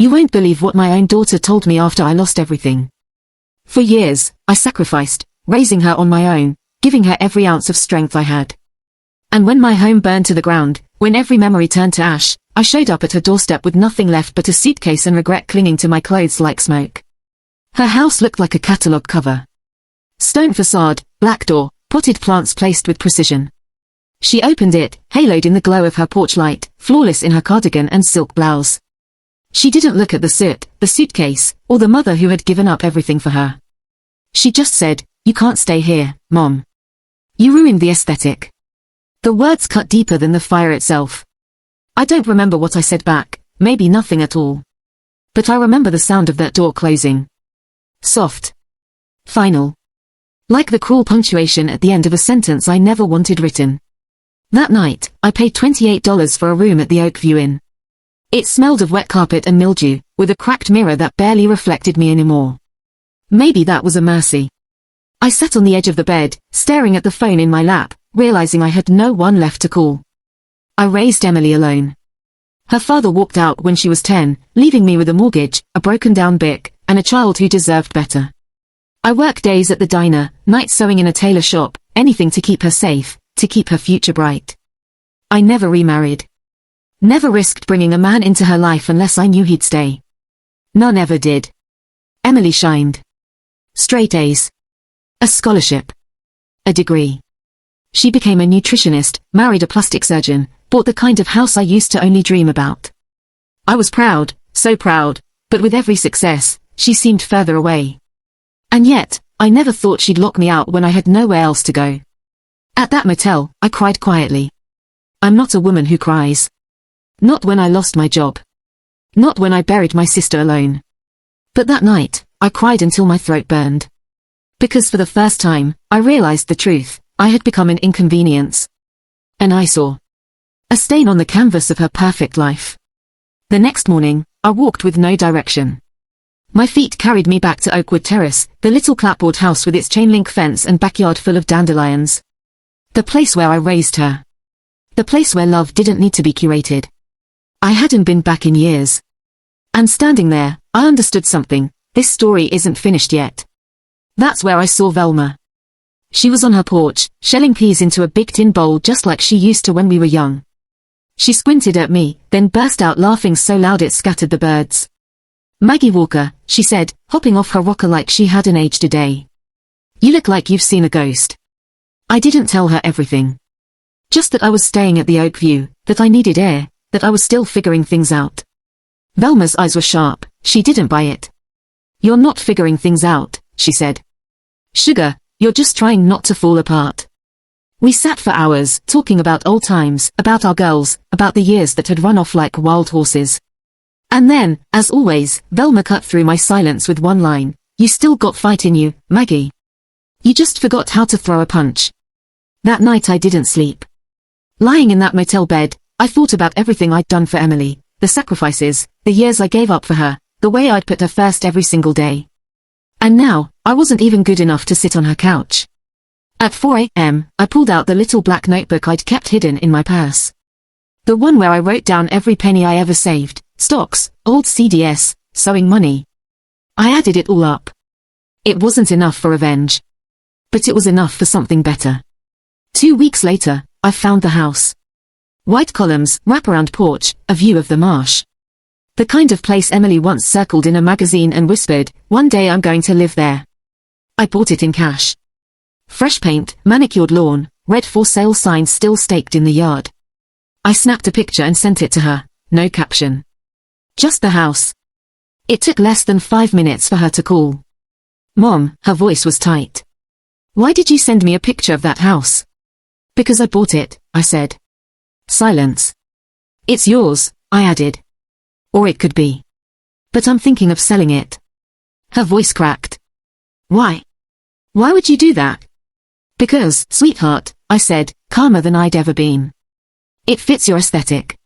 You won't believe what my own daughter told me after I lost everything. For years, I sacrificed, raising her on my own, giving her every ounce of strength I had. And when my home burned to the ground, when every memory turned to ash, I showed up at her doorstep with nothing left but a suitcase and regret clinging to my clothes like smoke. Her house looked like a catalogue cover. Stone facade, black door, potted plants placed with precision. She opened it, haloed in the glow of her porch light, flawless in her cardigan and silk blouse. She didn't look at the suitcase, or the mother who had given up everything for her. She just said, "You can't stay here, Mom. You ruined the aesthetic." The words cut deeper than the fire itself. I don't remember what I said back, maybe nothing at all. But I remember the sound of that door closing. Soft. Final. Like the cruel punctuation at the end of a sentence I never wanted written. That night, I paid $28 for a room at the Oakview Inn. It smelled of wet carpet and mildew, with a cracked mirror that barely reflected me anymore. Maybe that was a mercy. I sat on the edge of the bed, staring at the phone in my lap, realizing I had no one left to call. I raised Emily alone. Her father walked out when she was 10, leaving me with a mortgage, a broken-down Bic, and a child who deserved better. I worked days at the diner, nights sewing in a tailor shop, anything to keep her safe, to keep her future bright. I never remarried. Never risked bringing a man into her life unless I knew he'd stay. None ever did. Emily shined. Straight A's. A scholarship. A degree. She became a nutritionist, married a plastic surgeon, bought the kind of house I used to only dream about. I was proud, so proud, but with every success, she seemed further away. And yet, I never thought she'd lock me out when I had nowhere else to go. At that motel, I cried quietly. I'm not a woman who cries. Not when I lost my job. Not when I buried my sister alone. But that night, I cried until my throat burned. Because for the first time, I realized the truth. I had become an inconvenience. An eyesore. A stain on the canvas of her perfect life. The next morning, I walked with no direction. My feet carried me back to Oakwood Terrace, the little clapboard house with its chain-link fence and backyard full of dandelions. The place where I raised her. The place where love didn't need to be curated. I hadn't been back in years. And standing there, I understood something. This story isn't finished yet. That's where I saw Velma. She was on her porch, shelling peas into a big tin bowl just like she used to when we were young. She squinted at me, then burst out laughing so loud it scattered the birds. "Maggie Walker," she said, hopping off her rocker like she hadn't aged a day. "You look like you've seen a ghost." I didn't tell her everything. Just that I was staying at the Oakview, that I needed air, that I was still figuring things out. Velma's eyes were sharp, she didn't buy it. "You're not figuring things out," she said. "Sugar, you're just trying not to fall apart." We sat for hours, talking about old times, about our girls, about the years that had run off like wild horses. And then, as always, Velma cut through my silence with one line. "You still got fight in you, Maggie. You just forgot how to throw a punch." That night I didn't sleep. Lying in that motel bed, I thought about everything I'd done for Emily, the sacrifices, the years I gave up for her, the way I'd put her first every single day. And now, I wasn't even good enough to sit on her couch. At 4 a.m., I pulled out the little black notebook I'd kept hidden in my purse. The one where I wrote down every penny I ever saved, stocks, old CDS, sewing money. I added it all up. It wasn't enough for revenge. But it was enough for something better. 2 weeks later, I found the house. White columns, wraparound porch, a view of the marsh. The kind of place Emily once circled in a magazine and whispered, "One day I'm going to live there." I bought it in cash. Fresh paint, manicured lawn, red for sale signs still staked in the yard. I snapped a picture and sent it to her, no caption. Just the house. It took less than 5 minutes for her to call. "Mom," her voice was tight. "Why did you send me a picture of that house?" "Because I bought it," I said. Silence. "It's yours," I added. "Or it could be. But I'm thinking of selling it." Her voice cracked. "Why? Why would you do that?" "Because, sweetheart," I said, calmer than I'd ever been. "It fits your aesthetic."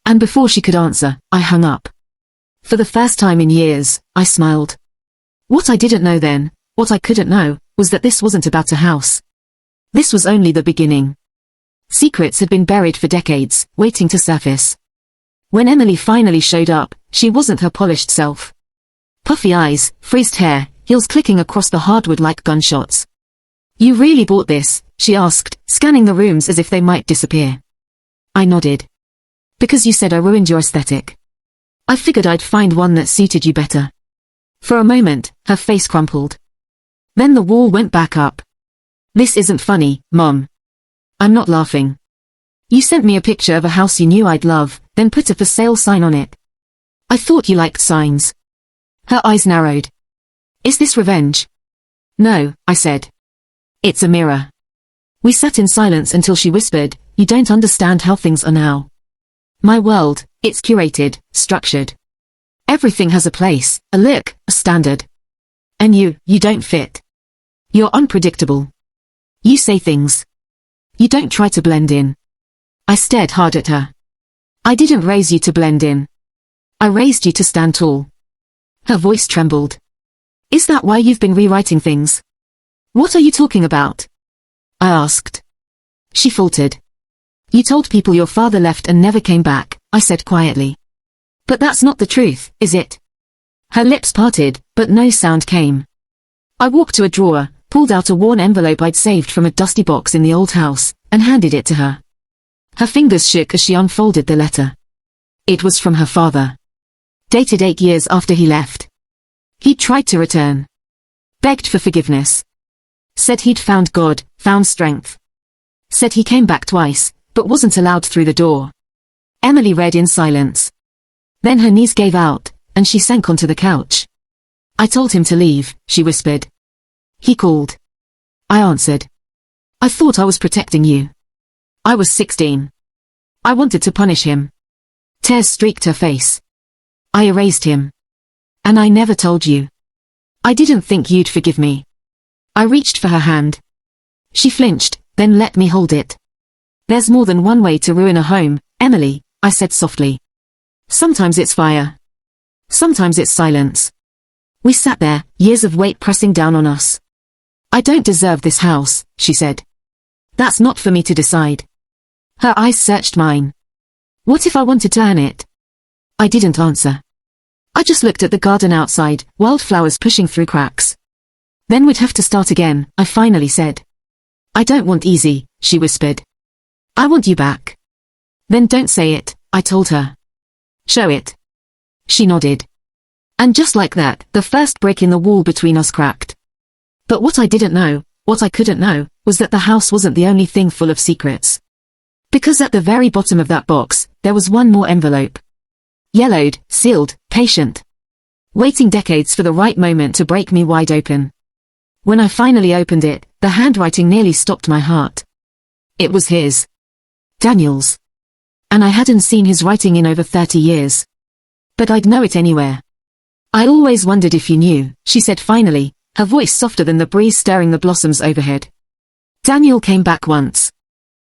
And before she could answer, I hung up. For the first time in years, I smiled. What I didn't know then, what I couldn't know, was that this wasn't about a house. This was only the beginning. Secrets had been buried for decades, waiting to surface. When Emily finally showed up, she wasn't her polished self. Puffy eyes, frizzed hair, heels clicking across the hardwood like gunshots. "You really bought this?" she asked, scanning the rooms as if they might disappear. I nodded. "Because you said I ruined your aesthetic. I figured I'd find one that suited you better." For a moment, her face crumpled. Then the wall went back up. "This isn't funny, Mom." "I'm not laughing. You sent me a picture of a house you knew I'd love, then put a for sale sign on it. I thought you liked signs." Her eyes narrowed. "Is this revenge?" "No," I said. "It's a mirror." We sat in silence until she whispered, "You don't understand how things are now. My world, it's curated, structured. Everything has a place, a look, a standard. And you don't fit. You're unpredictable. You say things. You don't try to blend in." I stared hard at her. "I didn't raise you to blend in. I raised you to stand tall." Her voice trembled. "Is that why you've been rewriting things?" "What are you talking about?" I asked. She faltered. "You told people your father left and never came back," I said quietly. "But that's not the truth, is it?" Her lips parted, but no sound came. I walked to a drawer, pulled out a worn envelope I'd saved from a dusty box in the old house, and handed it to her. Her fingers shook as she unfolded the letter. It was from her father. Dated 8 years after he left. He'd tried to return. Begged for forgiveness. Said he'd found God, found strength. Said he came back twice, but wasn't allowed through the door. Emily read in silence. Then her knees gave out, and she sank onto the couch. "I told him to leave," she whispered. "He called." I answered. "I thought I was protecting you. I was 16. I wanted to punish him." Tears streaked her face. "I erased him. And I never told you. I didn't think you'd forgive me." I reached for her hand. She flinched, then let me hold it. "There's more than one way to ruin a home, Emily," I said softly. "Sometimes it's fire. Sometimes it's silence." We sat there, years of weight pressing down on us. "I don't deserve this house," she said. "That's not for me to decide." Her eyes searched mine. "What if I wanted to earn it?" I didn't answer. I just looked at the garden outside, wildflowers pushing through cracks. "Then we'd have to start again," I finally said. "I don't want easy," she whispered. "I want you back." "Then don't say it," I told her. "Show it." She nodded. And just like that, the first brick in the wall between us cracked. But what I didn't know, what I couldn't know, was that the house wasn't the only thing full of secrets. Because at the very bottom of that box, there was one more envelope. Yellowed, sealed, patient. Waiting decades for the right moment to break me wide open. When I finally opened it, the handwriting nearly stopped my heart. It was his. Daniel's. And I hadn't seen his writing in over 30 years. But I'd know it anywhere. "I always wondered if you knew," she said finally, her voice softer than the breeze stirring the blossoms overhead. "Daniel came back once.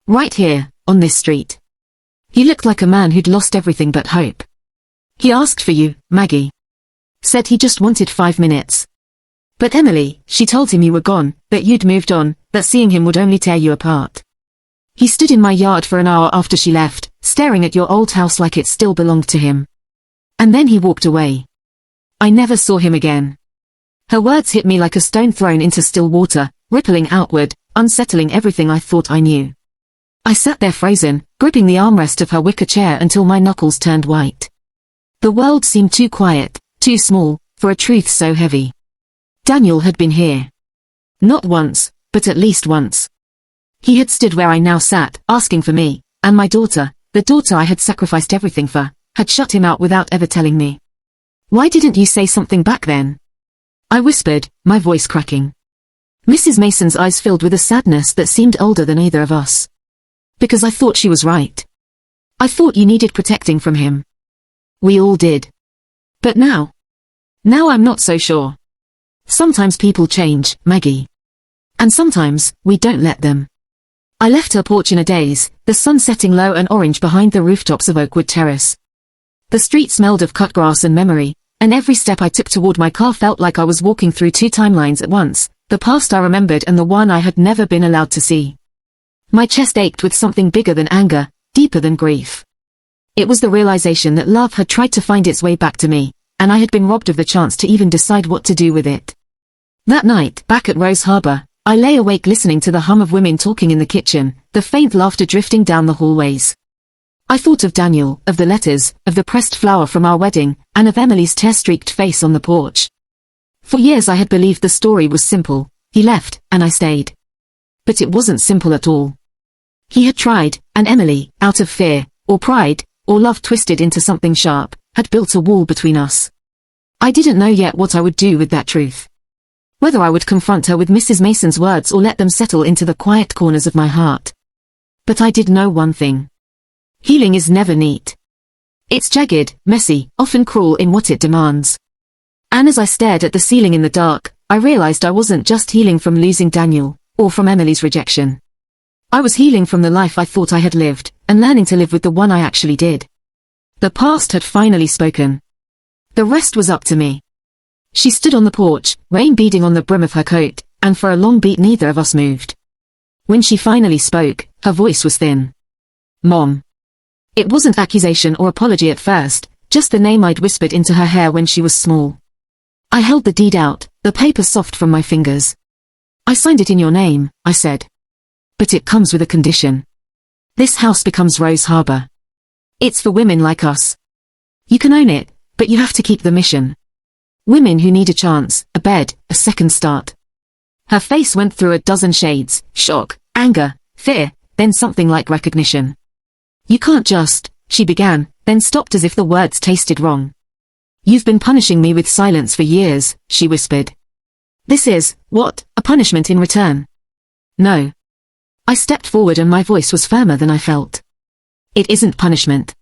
Right here, on this street. He looked like a man who'd lost everything but hope. He asked for you, Maggie. Said he just wanted 5 minutes. But Emily, she told him you were gone, that you'd moved on, that seeing him would only tear you apart. He stood in my yard for an hour after she left, staring at your old house like it still belonged to him. And then he walked away. I never saw him again." Her words hit me like a stone thrown into still water, rippling outward, unsettling everything I thought I knew. I sat there frozen, gripping the armrest of her wicker chair until my knuckles turned white. The world seemed too quiet, too small, for a truth so heavy. Daniel had been here. Not once, but at least once. He had stood where I now sat, asking for me, and my daughter, the daughter I had sacrificed everything for, had shut him out without ever telling me. "Why didn't you say something back then?" I whispered, my voice cracking. Mrs. Mason's eyes filled with a sadness that seemed older than either of us. "Because I thought she was right. I thought you needed protecting from him. We all did. But now I'm not so sure. Sometimes people change, Maggie. And sometimes, we don't let them." I left her porch in a daze, the sun setting low and orange behind the rooftops of Oakwood Terrace. The street smelled of cut grass and memory, and every step I took toward my car felt like I was walking through 2 timelines at once, the past I remembered and the one I had never been allowed to see. My chest ached with something bigger than anger, deeper than grief. It was the realization that love had tried to find its way back to me, and I had been robbed of the chance to even decide what to do with it. That night, back at Rose Harbor, I lay awake listening to the hum of women talking in the kitchen, the faint laughter drifting down the hallways. I thought of Daniel, of the letters, of the pressed flower from our wedding, and of Emily's tear-streaked face on the porch. For years I had believed the story was simple. He left, and I stayed. But it wasn't simple at all. He had tried, and Emily, out of fear, or pride, or love twisted into something sharp, had built a wall between us. I didn't know yet what I would do with that truth. Whether I would confront her with Mrs. Mason's words or let them settle into the quiet corners of my heart. But I did know one thing. Healing is never neat. It's jagged, messy, often cruel in what it demands. And as I stared at the ceiling in the dark, I realized I wasn't just healing from losing Daniel, or from Emily's rejection. I was healing from the life I thought I had lived, and learning to live with the one I actually did. The past had finally spoken. The rest was up to me. She stood on the porch, rain beading on the brim of her coat, and for a long beat neither of us moved. When she finally spoke, her voice was thin. Mom. It wasn't accusation or apology at first, just the name I'd whispered into her hair when she was small. I held the deed out, the paper soft from my fingers. I signed it in your name, I said. But it comes with a condition. This house becomes Rose Harbor. It's for women like us. You can own it, but you have to keep the mission. Women who need a chance, a bed, a second start. Her face went through a dozen shades, shock, anger, fear, then something like recognition. You can't just, she began, then stopped as if the words tasted wrong. You've been punishing me with silence for years, she whispered. This is, what, a punishment in return? No. I stepped forward and my voice was firmer than I felt. It isn't punishment.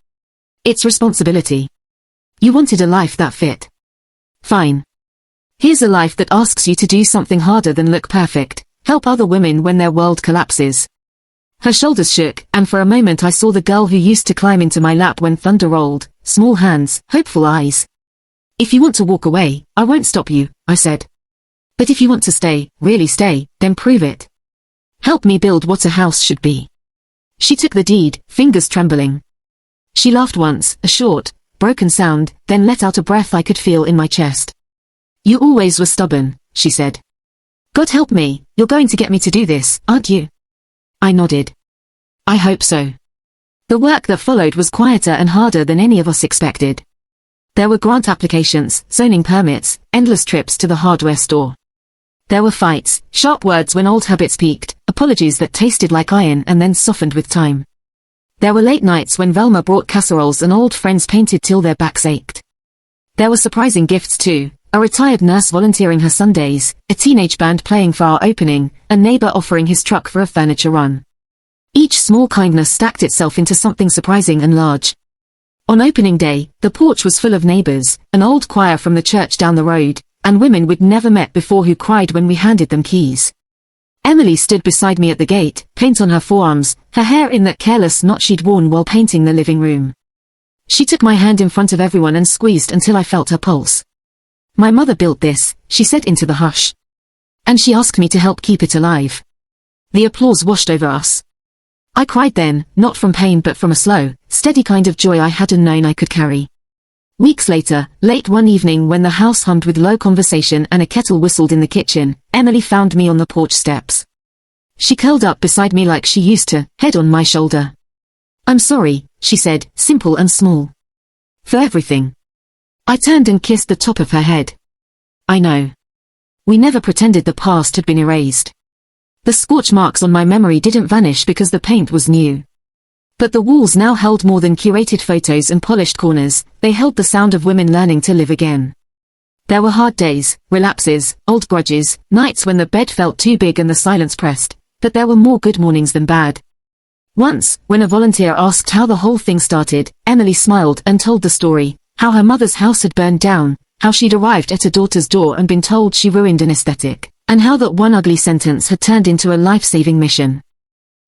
It's responsibility. You wanted a life that fit. Fine. Here's a life that asks you to do something harder than look perfect, help other women when their world collapses. Her shoulders shook, and for a moment I saw the girl who used to climb into my lap when thunder rolled, small hands, hopeful eyes. If you want to walk away, I won't stop you, I said. But if you want to stay, really stay, then prove it. Help me build what a house should be. She took the deed, fingers trembling. She laughed once, a short, broken sound, then let out a breath I could feel in my chest. You always were stubborn, she said. God help me, you're going to get me to do this, aren't you? I nodded. I hope so. The work that followed was quieter and harder than any of us expected. There were grant applications, zoning permits, endless trips to the hardware store. There were fights, sharp words when old habits peaked, apologies that tasted like iron and then softened with time. There were late nights when Velma brought casseroles and old friends painted till their backs ached. There were surprising gifts too, a retired nurse volunteering her Sundays, a teenage band playing for our opening, a neighbor offering his truck for a furniture run. Each small kindness stacked itself into something surprising and large. On opening day, the porch was full of neighbors, an old choir from the church down the road, and women we'd never met before who cried when we handed them keys. Emily stood beside me at the gate, paint on her forearms, her hair in that careless knot she'd worn while painting the living room. She took my hand in front of everyone and squeezed until I felt her pulse. My mother built this, she said into the hush. And she asked me to help keep it alive. The applause washed over us. I cried then, not from pain but from a slow, steady kind of joy I hadn't known I could carry. Weeks later, late one evening when the house hummed with low conversation and a kettle whistled in the kitchen, Emily found me on the porch steps. She curled up beside me like she used to, head on my shoulder. I'm sorry, she said, simple and small. For everything. I turned and kissed the top of her head. I know. We never pretended the past had been erased. The scorch marks on my memory didn't vanish because the paint was new. But the walls now held more than curated photos and polished corners, they held the sound of women learning to live again. There were hard days, relapses, old grudges, nights when the bed felt too big and the silence pressed, but there were more good mornings than bad. Once, when a volunteer asked how the whole thing started, Emily smiled and told the story, how her mother's house had burned down, how she'd arrived at her daughter's door and been told she ruined an aesthetic, and how that one ugly sentence had turned into a life-saving mission.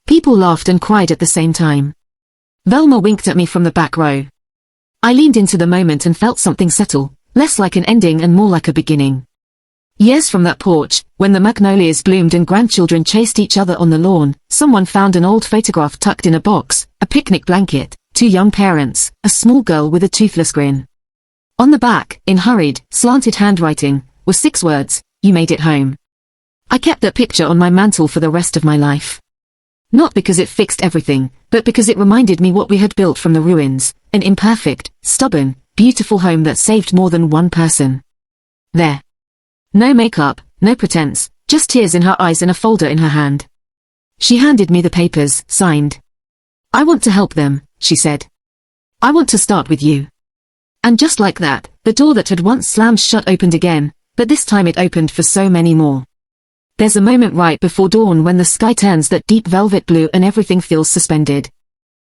People laughed and cried at the same time. Velma winked at me from the back row. I leaned into the moment and felt something settle, less like an ending and more like a beginning. Years from that porch, when the magnolias bloomed and grandchildren chased each other on the lawn, someone found an old photograph tucked in a box, a picnic blanket, two young parents, a small girl with a toothless grin. On the back, in hurried, slanted handwriting, were 6 words, "You made it home." I kept that picture on my mantle for the rest of my life. Not because it fixed everything, but because it reminded me what we had built from the ruins, an imperfect, stubborn, beautiful home that saved more than one person. There. No makeup, no pretense, just tears in her eyes and a folder in her hand. She handed me the papers, signed. "I want to help them," she said. "I want to start with you." And just like that, the door that had once slammed shut opened again, but this time it opened for so many more. There's a moment right before dawn when the sky turns that deep velvet blue and everything feels suspended.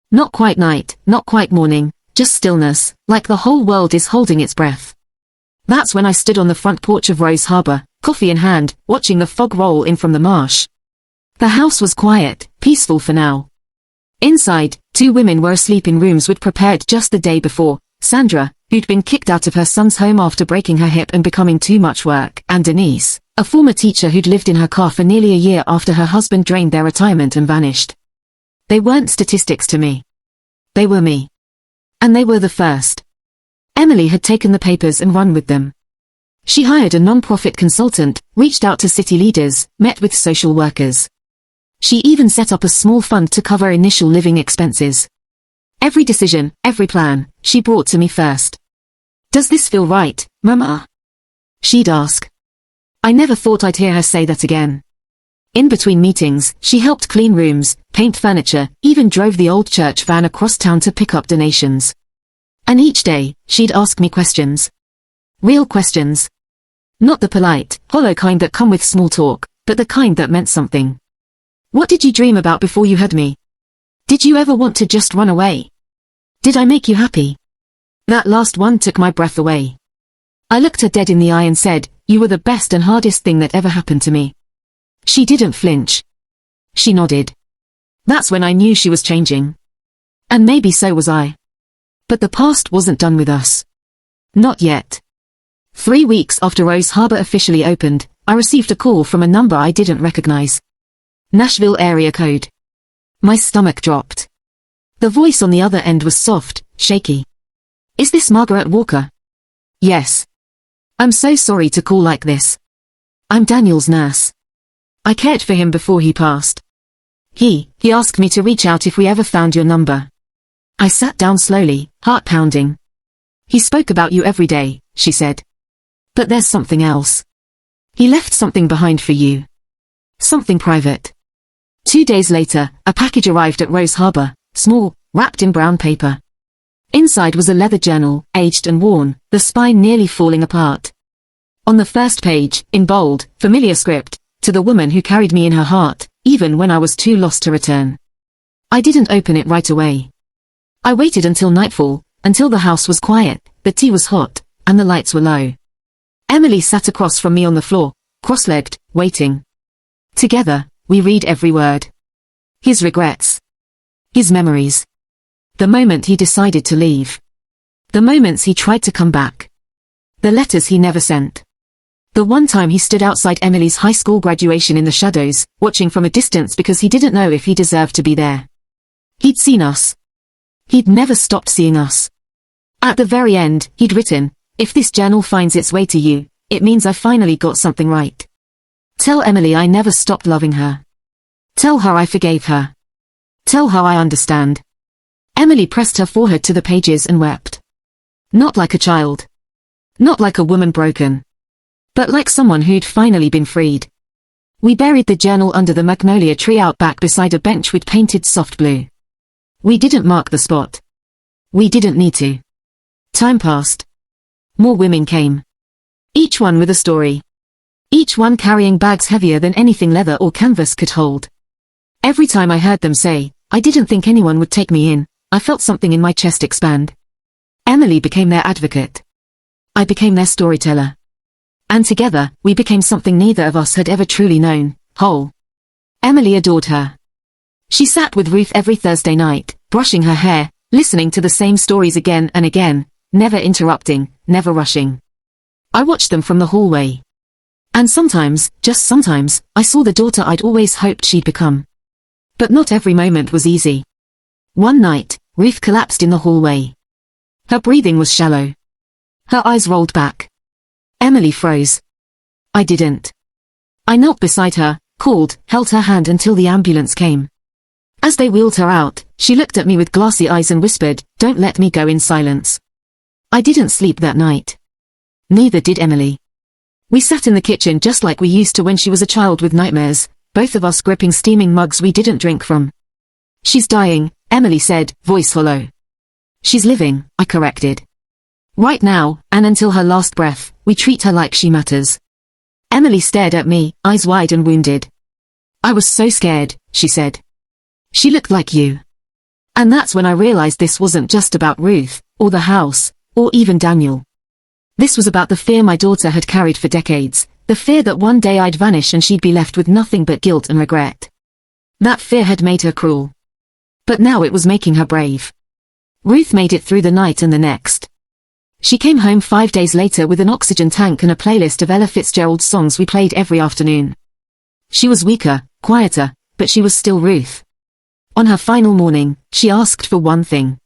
Not quite night, not quite morning, just stillness, like the whole world is holding its breath. That's when I stood on the front porch of Rose Harbor, coffee in hand, watching the fog roll in from the marsh. The house was quiet, peaceful for now. Inside, 2 women were asleep in rooms we'd prepared just the day before, Sandra, who'd been kicked out of her son's home after breaking her hip and becoming too much work, and Denise, a former teacher who'd lived in her car for nearly a year after her husband drained their retirement and vanished. They weren't statistics to me. They were me. And they were the first. Emily had taken the papers and run with them. She hired a non-profit consultant, reached out to city leaders, met with social workers. She even set up a small fund to cover initial living expenses. Every decision, every plan, she brought to me first. "Does this feel right, Mama?" she'd ask. I never thought I'd hear her say that again. In between meetings, she helped clean rooms, paint furniture, even drove the old church van across town to pick up donations. And each day, she'd ask me questions. Real questions. Not the polite, hollow kind that come with small talk, but the kind that meant something. What did you dream about before you had me? Did you ever want to just run away? Did I make you happy? That last one took my breath away. I looked her dead in the eye and said, "You were the best and hardest thing that ever happened to me." She didn't flinch. She nodded. That's when I knew she was changing. And maybe so was I. But the past wasn't done with us. Not yet. 3 weeks after Rose Harbor officially opened, I received a call from a number I didn't recognize. Nashville area code. My stomach dropped. The voice on the other end was soft, shaky. "Is this Margaret Walker?" "Yes. I'm so sorry to call like this. I'm Daniel's nurse. I cared for him before he passed. He asked me to reach out if we ever found your number." I sat down slowly, heart pounding. "He spoke about you every day," she said. "But there's something else. He left something behind for you. Something private." 2 days later, a package arrived at Rose Harbor, small, wrapped in brown paper. Inside was a leather journal, aged and worn, the spine nearly falling apart. On the first page, in bold, familiar script, "To the woman who carried me in her heart, even when I was too lost to return." I didn't open it right away. I waited until nightfall, until the house was quiet, the tea was hot, and the lights were low. Emily sat across from me on the floor, cross-legged, waiting. Together, we read every word. His regrets. His memories. The moment he decided to leave. The moments he tried to come back. The letters he never sent. The one time he stood outside Emily's high school graduation in the shadows, watching from a distance because he didn't know if he deserved to be there. He'd seen us. He'd never stopped seeing us. At the very end, he'd written, "If this journal finds its way to you, it means I finally got something right. Tell Emily I never stopped loving her. Tell her I forgave her. Tell her I understand." Emily pressed her forehead to the pages and wept. Not like a child. Not like a woman broken. But like someone who'd finally been freed. We buried the journal under the magnolia tree out back beside a bench we'd painted soft blue. We didn't mark the spot. We didn't need to. Time passed. More women came. Each one with a story. Each one carrying bags heavier than anything leather or canvas could hold. Every time I heard them say, "I didn't think anyone would take me in," I felt something in my chest expand. Emily became their advocate. I became their storyteller. And together, we became something neither of us had ever truly known, whole. Emily adored her. She sat with Ruth every Thursday night, brushing her hair, listening to the same stories again and again, never interrupting, never rushing. I watched them from the hallway. And sometimes, just sometimes, I saw the daughter I'd always hoped she'd become. But not every moment was easy. One night, Ruth collapsed in the hallway. Her breathing was shallow. Her eyes rolled back. Emily froze. I didn't. I knelt beside her, called, held her hand until the ambulance came. As they wheeled her out, she looked at me with glassy eyes and whispered, "Don't let me go," in silence. I didn't sleep that night. Neither did Emily. We sat in the kitchen just like we used to when she was a child with nightmares, both of us gripping steaming mugs we didn't drink from. "She's dying," Emily said, voice hollow. "She's living," I corrected. "Right now, and until her last breath, we treat her like she matters." Emily stared at me, eyes wide and wounded. "I was so scared," she said. "She looked like you." And that's when I realized this wasn't just about Ruth, or the house, or even Daniel. This was about the fear my daughter had carried for decades, the fear that one day I'd vanish and she'd be left with nothing but guilt and regret. That fear had made her cruel. But now it was making her brave. Ruth made it through the night and the next. She came home 5 days later with an oxygen tank and a playlist of Ella Fitzgerald's songs we played every afternoon. She was weaker, quieter, but she was still Ruth. On her final morning, she asked for one thing.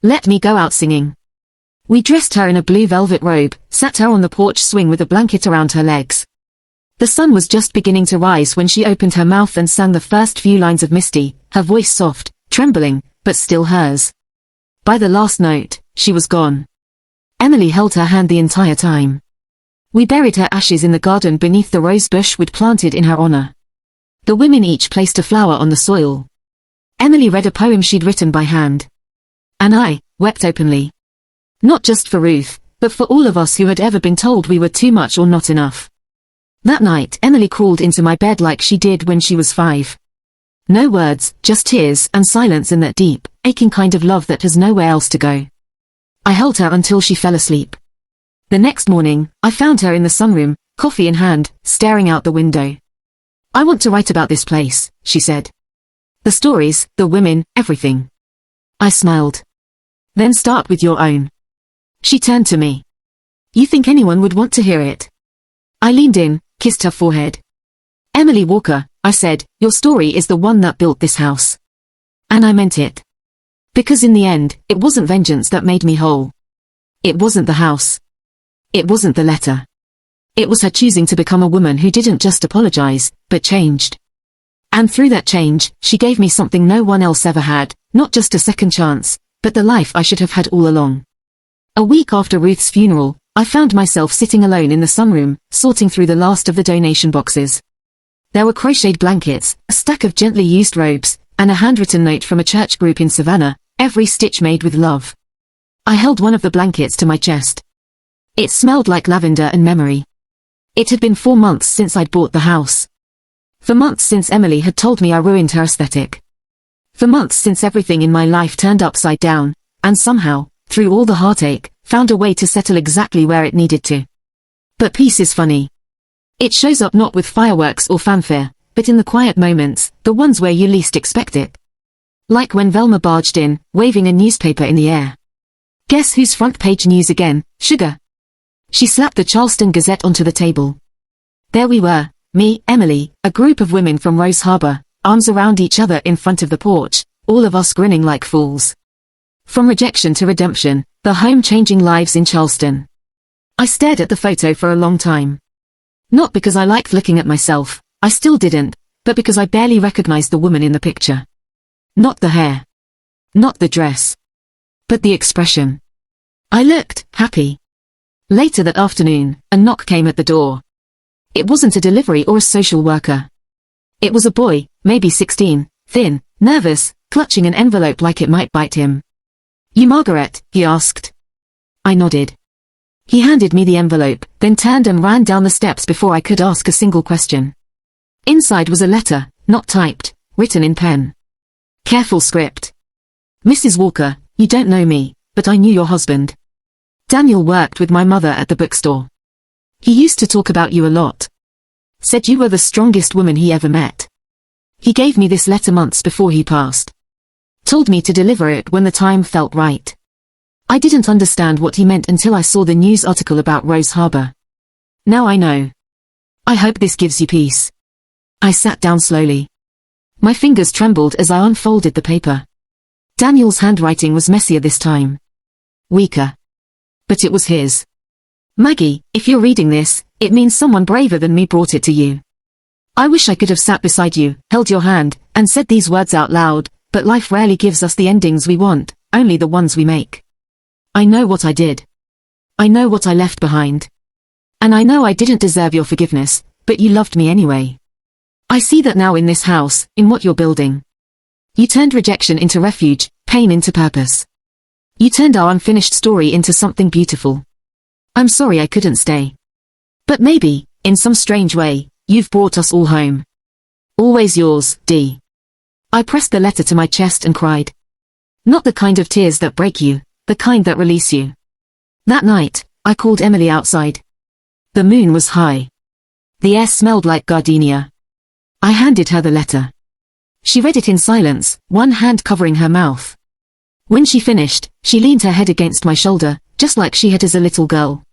"Let me go out singing." We dressed her in a blue velvet robe, sat her on the porch swing with a blanket around her legs. The sun was just beginning to rise when she opened her mouth and sang the first few lines of Misty, her voice soft, trembling, but still hers. By the last note, she was gone. Emily held her hand the entire time. We buried her ashes in the garden beneath the rose bush we'd planted in her honor. The women each placed a flower on the soil. Emily read a poem she'd written by hand. And I wept openly. Not just for Ruth, but for all of us who had ever been told we were too much or not enough. That night, Emily crawled into my bed like she did when she was 5. No words, just tears and silence and that deep, aching kind of love that has nowhere else to go. I held her until she fell asleep. The next morning, I found her in the sunroom, coffee in hand, staring out the window. "I want to write about this place," she said. "The stories, the women, everything." I smiled. "Then start with your own." She turned to me. "You think anyone would want to hear it?" I leaned in, kissed her forehead. "Emily Walker," I said, "your story is the one that built this house." And I meant it. Because in the end, it wasn't vengeance that made me whole. It wasn't the house. It wasn't the letter. It was her choosing to become a woman who didn't just apologize, but changed. And through that change, she gave me something no one else ever had, not just a second chance, but the life I should have had all along. A week after Ruth's funeral, I found myself sitting alone in the sunroom, sorting through the last of the donation boxes. There were crocheted blankets, a stack of gently used robes, and a handwritten note from a church group in Savannah, every stitch made with love. I held one of the blankets to my chest. It smelled like lavender and memory. It had been 4 months since I'd bought the house. For months since Emily had told me I ruined her aesthetic. For months since everything in my life turned upside down, and somehow, through all the heartache, found a way to settle exactly where it needed to. But peace is funny. It shows up not with fireworks or fanfare, but in the quiet moments, the ones where you least expect it. Like when Velma barged in, waving a newspaper in the air. "Guess whose front page news again, sugar?" She slapped the Charleston Gazette onto the table. There we were, me, Emily, a group of women from Rose Harbor, arms around each other in front of the porch, all of us grinning like fools. From rejection to redemption, the home-changing lives in Charleston. I stared at the photo for a long time. Not because I liked looking at myself, I still didn't, but because I barely recognized the woman in the picture. Not the hair. Not the dress. But the expression. I looked happy. Later that afternoon, a knock came at the door. It wasn't a delivery or a social worker. It was a boy, maybe 16, thin, nervous, clutching an envelope like it might bite him. "You Margaret?" he asked. I nodded. He handed me the envelope, then turned and ran down the steps before I could ask a single question. Inside was a letter, not typed, written in pen. Careful script. "Mrs. Walker, you don't know me, but I knew your husband. Daniel worked with my mother at the bookstore. He used to talk about you a lot. Said you were the strongest woman he ever met. He gave me this letter months before he passed. Told me to deliver it when the time felt right. I didn't understand what he meant until I saw the news article about Rose Harbor. Now I know. I hope this gives you peace." I sat down slowly. My fingers trembled as I unfolded the paper. Daniel's handwriting was messier this time. Weaker. But it was his. Maggie, if you're reading this, it means someone braver than me brought it to you. I wish I could have sat beside you, held your hand, and said these words out loud, but life rarely gives us the endings we want, only the ones we make. I know what I did. I know what I left behind. And I know I didn't deserve your forgiveness, but you loved me anyway. I see that now in this house, in what you're building. You turned rejection into refuge, pain into purpose. You turned our unfinished story into something beautiful. I'm sorry I couldn't stay. But maybe, in some strange way, you've brought us all home. Always yours, D. I pressed the letter to my chest and cried. Not the kind of tears that break you, the kind that release you. That night, I called Emily outside. The moon was high. The air smelled like gardenia. I handed her the letter. She read it in silence, one hand covering her mouth. When she finished, she leaned her head against my shoulder, just like she had as a little girl.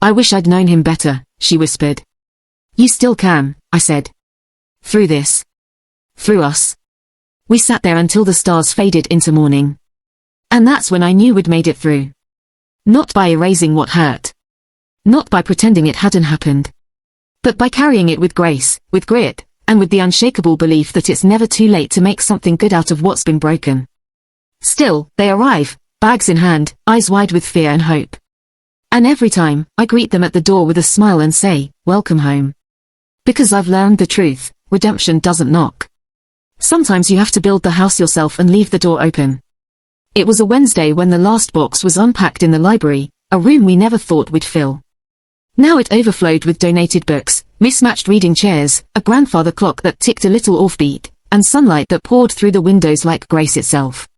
I wish I'd known him better, she whispered. You still can, I said. Through this. Through us. We sat there until the stars faded into morning. And that's when I knew we'd made it through. Not by erasing what hurt. Not by pretending it hadn't happened. But by carrying it with grace, with grit, and with the unshakable belief that it's never too late to make something good out of what's been broken. Still, they arrive, bags in hand, eyes wide with fear and hope. And every time, I greet them at the door with a smile and say, welcome home. Because I've learned the truth, redemption doesn't knock. Sometimes you have to build the house yourself and leave the door open. It was a Wednesday when the last box was unpacked in the library, a room we never thought we'd fill. Now it overflowed with donated books, mismatched reading chairs, a grandfather clock that ticked a little offbeat, and sunlight that poured through the windows like grace itself.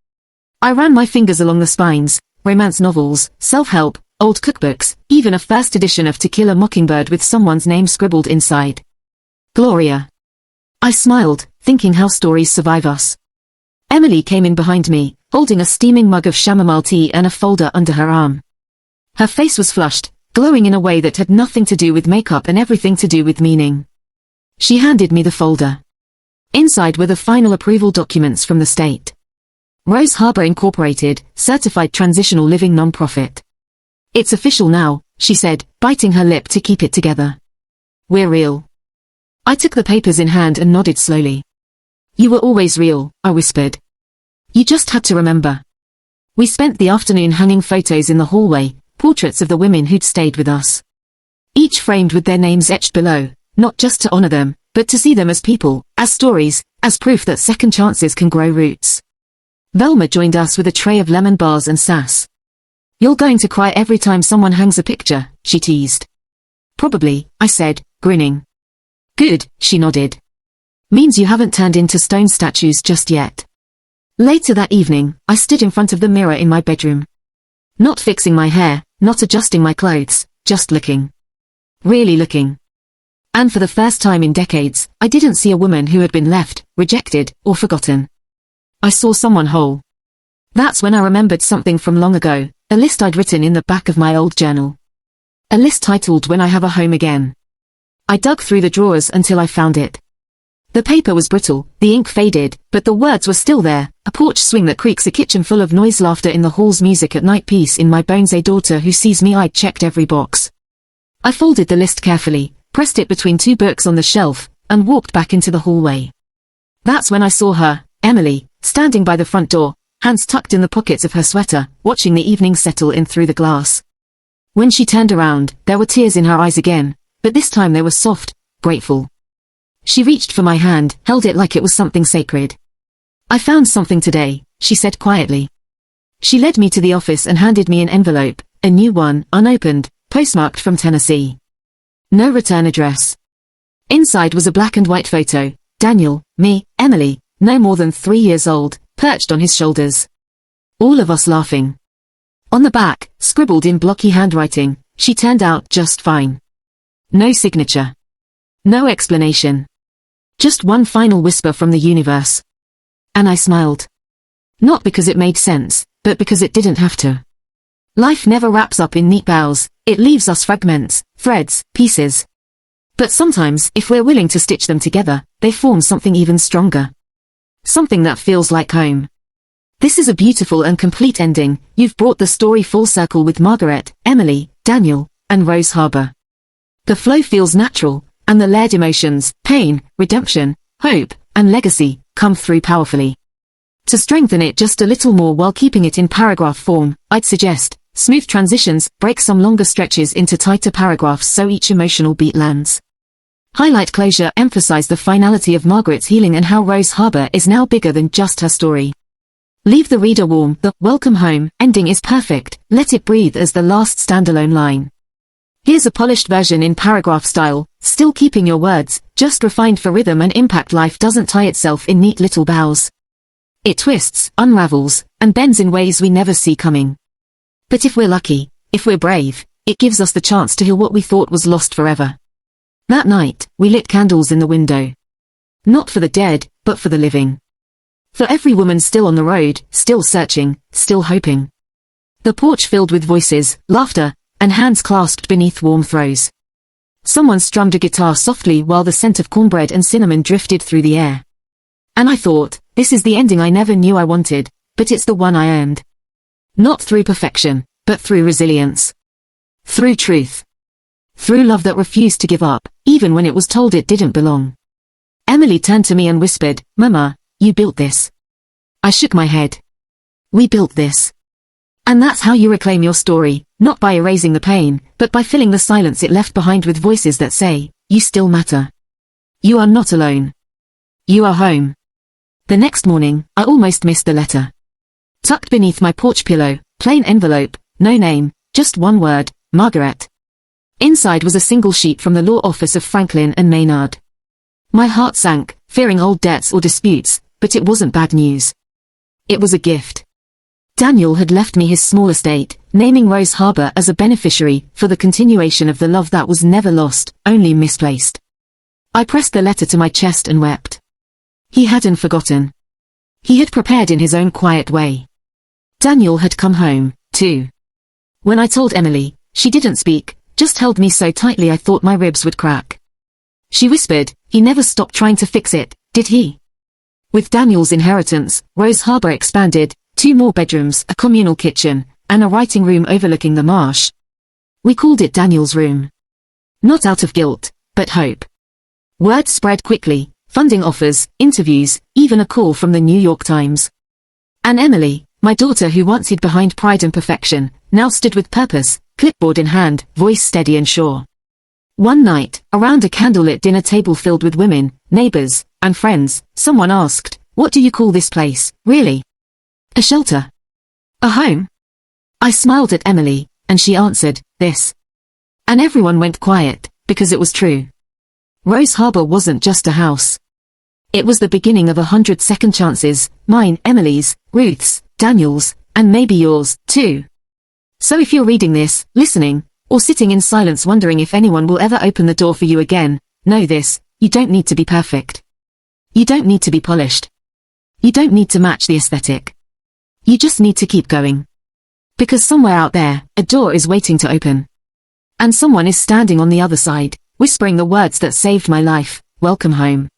I ran my fingers along the spines, romance novels, self-help, old cookbooks, even a first edition of To Kill a Mockingbird with someone's name scribbled inside. Gloria. I smiled, thinking how stories survive us. Emily came in behind me, holding a steaming mug of chamomile tea and a folder under her arm. Her face was flushed, glowing in a way that had nothing to do with makeup and everything to do with meaning. She handed me the folder. Inside were the final approval documents from the state. Rose Harbor Incorporated, certified transitional living nonprofit. It's official now, she said, biting her lip to keep it together. We're real. I took the papers in hand and nodded slowly. You were always real, I whispered. You just had to remember. We spent the afternoon hanging photos in the hallway, portraits of the women who'd stayed with us. Each framed with their names etched below, not just to honor them, but to see them as people, as stories, as proof that second chances can grow roots. Velma joined us with a tray of lemon bars and sass. You're going to cry every time someone hangs a picture, she teased. Probably, I said, grinning. Good, she nodded. Means you haven't turned into stone statues just yet. Later that evening, I stood in front of the mirror in my bedroom. Not fixing my hair, not adjusting my clothes, just looking. Really looking. And for the first time in decades, I didn't see a woman who had been left, rejected, or forgotten. I saw someone whole. That's when I remembered something from long ago, a list I'd written in the back of my old journal. A list titled When I Have a Home Again. I dug through the drawers until I found it. The paper was brittle, the ink faded, but the words were still there, a porch swing that creaks, a kitchen full of noise, laughter in the halls, music at night, peace in my bones, a daughter who sees me. I'd checked every box. I folded the list carefully, pressed it between two books on the shelf, and walked back into the hallway. That's when I saw her, Emily, standing by the front door, hands tucked in the pockets of her sweater, watching the evening settle in through the glass. When she turned around, there were tears in her eyes again, but this time they were soft, grateful. She reached for my hand, held it like it was something sacred. I found something today, she said quietly. She led me to the office and handed me an envelope, a new one, unopened, postmarked from Tennessee. No return address. Inside was a black and white photo, Daniel, me, Emily, no more than 3 years old, perched on his shoulders. All of us laughing. On the back, scribbled in blocky handwriting, she turned out just fine. No signature. No explanation. Just one final whisper from the universe. And I smiled. Not because it made sense, but because it didn't have to. Life never wraps up in neat bows, it leaves us fragments, threads, pieces. But sometimes, if we're willing to stitch them together, they form something even stronger. Something that feels like home. This is a beautiful and complete ending. You've brought the story full circle with Margaret, Emily, Daniel, and Rose Harbour. The flow feels natural, and the layered emotions, pain, redemption, hope, and legacy, come through powerfully. To strengthen it just a little more while keeping it in paragraph form, I'd suggest smooth transitions, break some longer stretches into tighter paragraphs so each emotional beat lands. Highlight closure, emphasize the finality of Margaret's healing and how Rose Harbour is now bigger than just her story. Leave the reader warm. The welcome home ending is perfect. Let it breathe as the last standalone line. Here's a polished version in paragraph style, still keeping your words, just refined for rhythm and impact. Life doesn't tie itself in neat little bows. It twists, unravels, and bends in ways we never see coming. But if we're lucky, if we're brave, it gives us the chance to heal what we thought was lost forever. That night, we lit candles in the window. Not for the dead, but for the living. For every woman still on the road, still searching, still hoping. The porch filled with voices, laughter, and hands clasped beneath warm throws. Someone strummed a guitar softly while the scent of cornbread and cinnamon drifted through the air. And I thought, this is the ending I never knew I wanted, but it's the one I earned. Not through perfection, but through resilience. Through truth. Through love that refused to give up, even when it was told it didn't belong. Emily turned to me and whispered, "Mama, you built this." I shook my head. We built this. And that's how you reclaim your story, not by erasing the pain, but by filling the silence it left behind with voices that say, you still matter. You are not alone. You are home. The next morning, I almost missed the letter. Tucked beneath my porch pillow, plain envelope, no name, just one word, Margaret. Inside was a single sheet from the law office of Franklin and Maynard. My heart sank, fearing old debts or disputes, but it wasn't bad news. It was a gift. Daniel had left me his small estate, naming Rose Harbour as a beneficiary for the continuation of the love that was never lost, only misplaced. I pressed the letter to my chest and wept. He hadn't forgotten. He had prepared in his own quiet way. Daniel had come home, too. When I told Emily, she didn't speak, just held me so tightly I thought my ribs would crack. She whispered, he never stopped trying to fix it, did he? With Daniel's inheritance, Rose Harbour expanded, 2 more bedrooms, a communal kitchen, and a writing room overlooking the marsh. We called it Daniel's room. Not out of guilt, but hope. Word spread quickly, funding offers, interviews, even a call from the New York Times. And Emily, my daughter who once hid behind pride and perfection, now stood with purpose, clipboard in hand, voice steady and sure. One night, around a candlelit dinner table filled with women, neighbors, and friends, someone asked, "What do you call this place, really? A shelter? A home?" I smiled at Emily, and she answered, "This." And everyone went quiet, because it was true. Rose Harbour wasn't just a house. It was the beginning of 100 second chances, mine, Emily's, Ruth's, Daniel's, and maybe yours, too. So if you're reading this, listening, or sitting in silence wondering if anyone will ever open the door for you again, know this, you don't need to be perfect. You don't need to be polished. You don't need to match the aesthetic. You just need to keep going. Because somewhere out there, a door is waiting to open. And someone is standing on the other side, whispering the words that saved my life, welcome home.